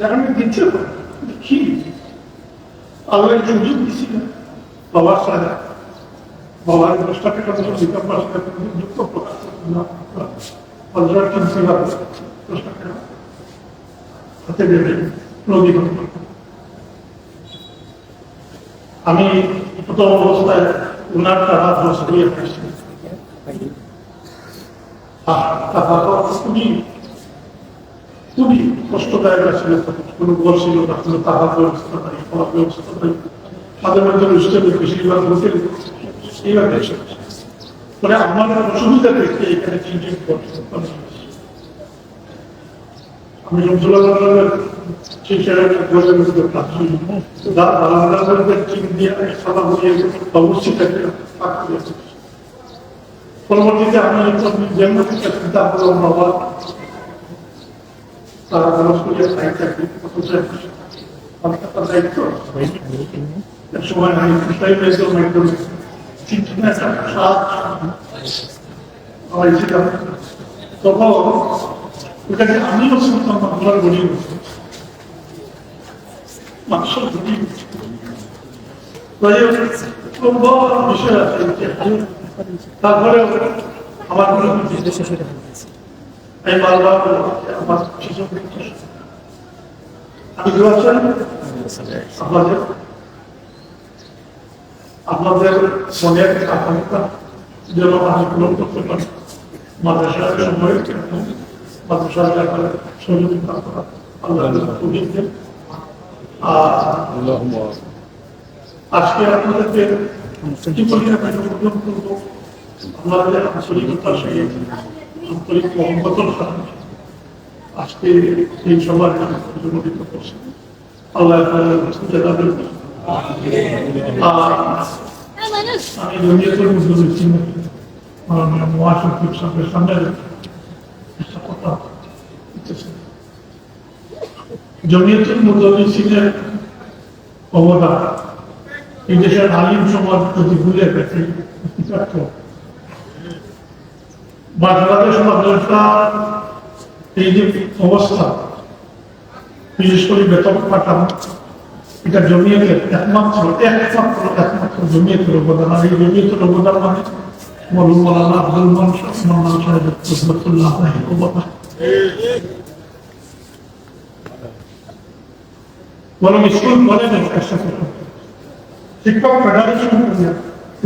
আমি দিচ্ছে কি আল্লাহ সুযোগ দিচ্ছি না বাবার সাজা বাবার 10 টাকা দিতাম দুঃখ প্রকাশ না কিনতে পারবো 10 টাকা হাতে দেবে নদী আমি প্রথম অবস্থায় উনার টাকা ধস দিয়ে আসছি খুবই কষ্টদায়ক ছিল কোনো ঘর ছিল না কোনো টাকার ব্যবস্থা নাই খাওয়ার ব্যবস্থা নাই তাদের মধ্যে ইস্টেমের বেশিরভাগ হোটেল এইভাবে পরে আমার অসুবিধা দেখে এখানে চিন্তিত আমি রমজুল্লাহ সেই ঘরের মধ্যে চিন দিয়ে খাওয়া হয়ে অবশ্যই পরবর্তীতে আমি যেমন চিন্তা করলাম বাবা তারা মানুষ করিয়া চাকরি দায়িত্ব এক সময় আমি মাধ্যমে তখন ওটাকে আমিও শুনতাম আপনার গড়ি মানুষের গড়ি বিষয় আছে তারপরে আমার আমি বারবার আমার আমি দোয়া চাই আপনাদের মনের আকাঙ্ক্ষা যেন আমি পূরণ করতে পারি মাদ্রাসার সময় মাদ্রাসার ব্যাপারে সহযোগিতা করা আল্লাহ আজকে আপনাদেরকে কি বলি করবো আপনাদের আন্তরিকতার সঙ্গে আন্তরিক মহব্বতের সাথে আজকে এই সবার অনুমোদিত করছে আল্লাহ আমি জমিয়তের মধ্যে রয়েছি মাননীয় মহাসচিব সাহেবের সামনে একটা কথা জমিয়তুল মুদাররিসিনের অবদান এই দেশের আলিম সমাজ যদি ভুলে গেছে বাংলাদেশ মাদ্রাসা এই যে অবস্থা বিশেষ করে বেতন কাঠামো এটা জমিয়তের একমাত্র জমিয়তের অবদান আর এই জমিয়তের অবদান মানে মৌলানা আব্দুল মানসুর সাহেব অবদান বরং স্কুল কলেজের সাথে শিক্ষক ফেডারেশন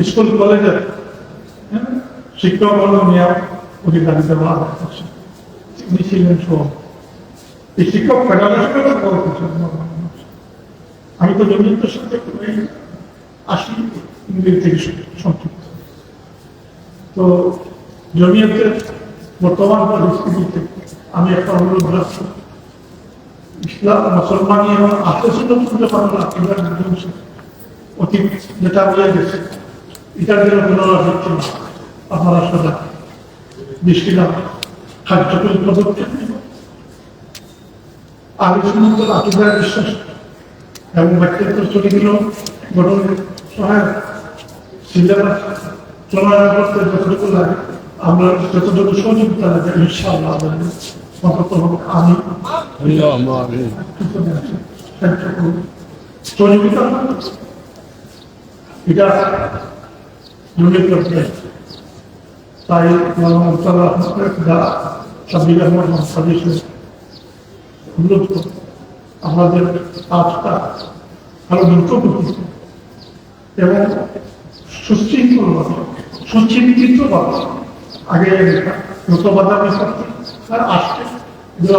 স্কুল কলেজের শিক্ষক নিয়ে অধিকারী দেওয়া হচ্ছে তিনি ছিলেন সব এই শিক্ষক ফেডারেশনের আমি তো জমিয়তের সাথে আসি থেকে সংক্ষিপ্ত তো জমিয়তের বর্তমান পরিস্থিতিতে আমি একটা অনুরোধ রাখছি ইসলাম মুসলমানি এবং আত্মীয় করতে পারবো না অতীত যেটা হয়ে গেছে এটার জন্য পুনরাবৃত্তি না আপনারা সদা দৃষ্টি না কার্যকরী পদক্ষেপ নেব আলোচনার আকিদার বিশ্বাস এবং ব্যক্তিত্ব চলে গেল গঠনের সহায়ক সিলেবাস চলার করতে যতটুকু লাগে আমরা যতটুকু সহযোগিতা লাগে ইনশাআল্লাহ আমি সহযোগিতা এটা জমিয়ে করতে তাই অনুরোধ আমাদের কাজটা আরো দ্রুত এবং সুচিন্তিতভাবে আগে নতবাদামি করতে আর আসতে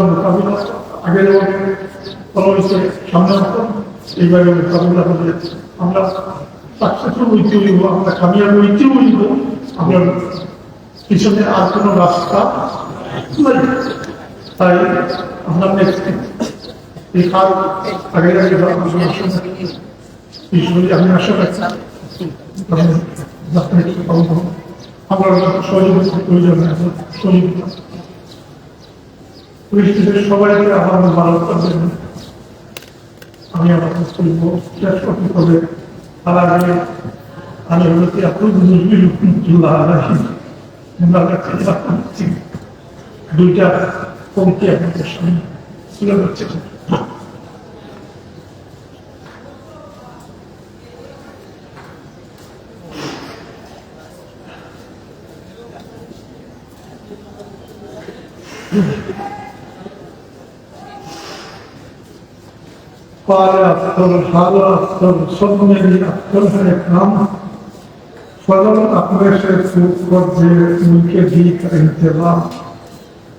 মোকাবিলা আগে যেমন সামনে আসতাম এইভাবে মোকাবিলা করে আমরা সাকসেসফুল হইতে হইব আমরা কামিয়াবি হইতে হইব আমরা পিছনে আর কোনো রাস্তা তাই আমরা এই কাজ আগে আমি আশা রাখছি আমরা সহযোগিতা প্রয়োজন সহযোগিতা পরিস্থিতির সবাইকে আমার ভালো করবেন আমি আমার বলবো শেষ করতে হবে তার আগে আমি হলতে দুইটা পঙ্ক্তি আপনাদের সামনে তুলে ধরছি पार अख्तर हाल अख्तर सब मेरी अख्तर है काम फजल अपने से फूक कर दे उनके दी का इंतजाम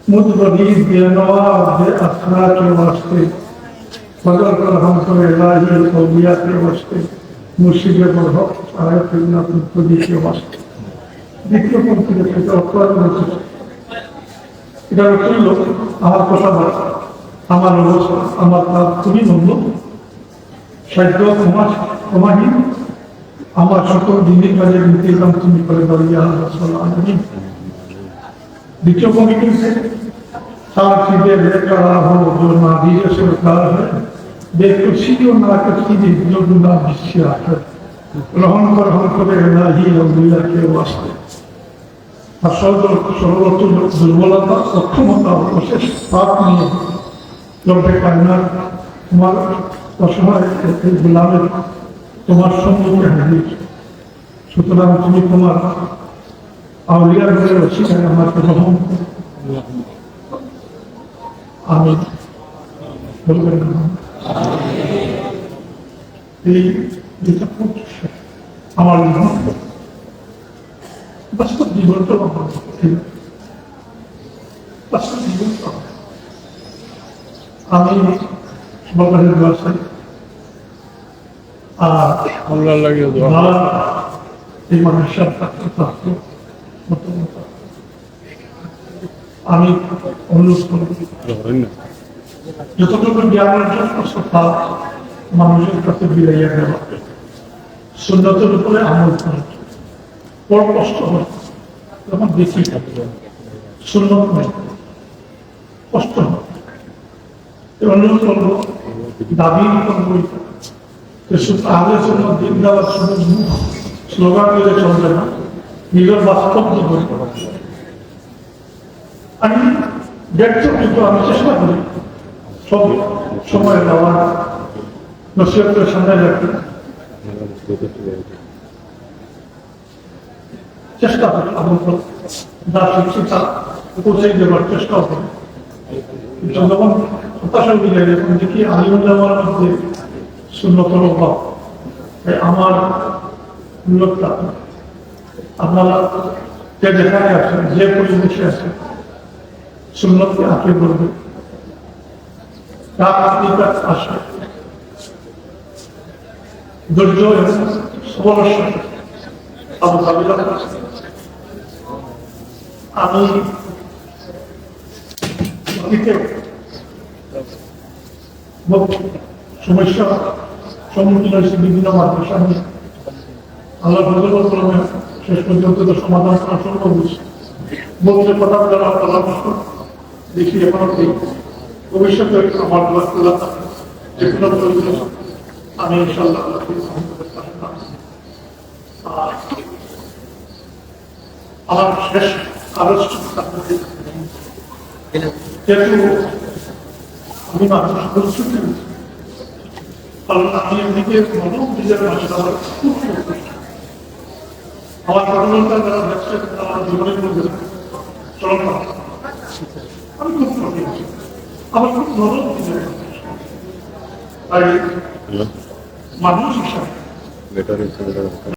मुतबदी बेनवा बे असरा के वास्ते फजल कर हमको इलाही औलिया के वास्ते मुर्शिदे बढ़ो आए फिरना मुतबदी के वास्ते দ্বিতীয় পন্থী থেকে অপরাধ হচ্ছে এটা হচ্ছিল আমার কথা বলা আমার অবস্থা আমার কাজ খুবই মন্দ সাধ্য ক্ষমাহীন আমার সকল দিনের কাজে ইন্তজাম তুমি করে দাও ইয়া রাসূল আমিন দ্বিতীয় কমিটি से साथ सीधे लेकर हो जो नादी सरकार है देखो सीधे ना करती जो गुनाह बिस्या है रहम कर हम करे इलाही औलिया के वास्ते दुर्बलता অক্ষমতা অশেষ পাপ নিয়ে লড়তে পারে না তোমার অসহায় গোলামের তোমার সম্মুখে হাজির সুতরাং তুমি তোমার আউলিয়ার ঘরে সেখানে আমাকে গ্রহণ আমি বলবেন এই যেটা আমার বাস্তব জীবনটা বাস্তব জীবনটা আমি সরকারের ব্যবসায়ী আর এই মানুষের আমি অনুরোধ করব যতটুকু জ্ঞান অর্জন করছে তা মানুষের কাছে বিলাইয়া দেওয়া সুন্নতের উপরে আমল করা বড় কষ্ট হয় যখন দেখি সুন্নত নেই কষ্ট হয় অনুরোধ করবো দাবি করবো আগে জন্য দিন দেওয়ার সময় স্লোগান দিলে চলবে না নিজের বাস্তব জীবন আমি ব্যর্থ কিন্তু আমি চেষ্টা করি সব সময় দেওয়ার নসিহতের সামনে রাখি চেষ্টা করি আমার যা শিখছি তা পৌঁছে দেওয়ার চেষ্টাও করি যখন হতাশা হয়ে যায় যখন দেখি আলিম দেওয়ার মধ্যে শূন্যতর অভাব আমার লোকটা আপনারা যে যেখানে আছেন যে পরিবেশে আছেন সুন্নতকে আঁকড়ে করবে তার আপনিকার আসে ধৈর্য এবং সবলের সাথে আবু কাবিলা আমি সমস্যা সম্মুখীন হয়েছে বিভিন্ন মানুষের সামনে আল্লাহ ফজল কলমে শেষ পর্যন্ত তো সমাধান করা সম্ভব হয়েছে বলতে কথা বলার পরামর্শ দেখি এখনো এই ভবিষ্যতে আমার আল্লাহ যে কোনো প্রয়োজন আমি ইনশাআল্লাহ আমার শেষ আলোচনা যেহেতু আমি মানুষ প্রস্তুত কারণ আমি এমনিকে মনোবিজের ভাষা আমার খুব আমার প্রবণতা যারা ব্যবসা আমার জীবনের মধ্যে চলন আমি খুব আমার খুব নরম তাই মানুষ হিসাবে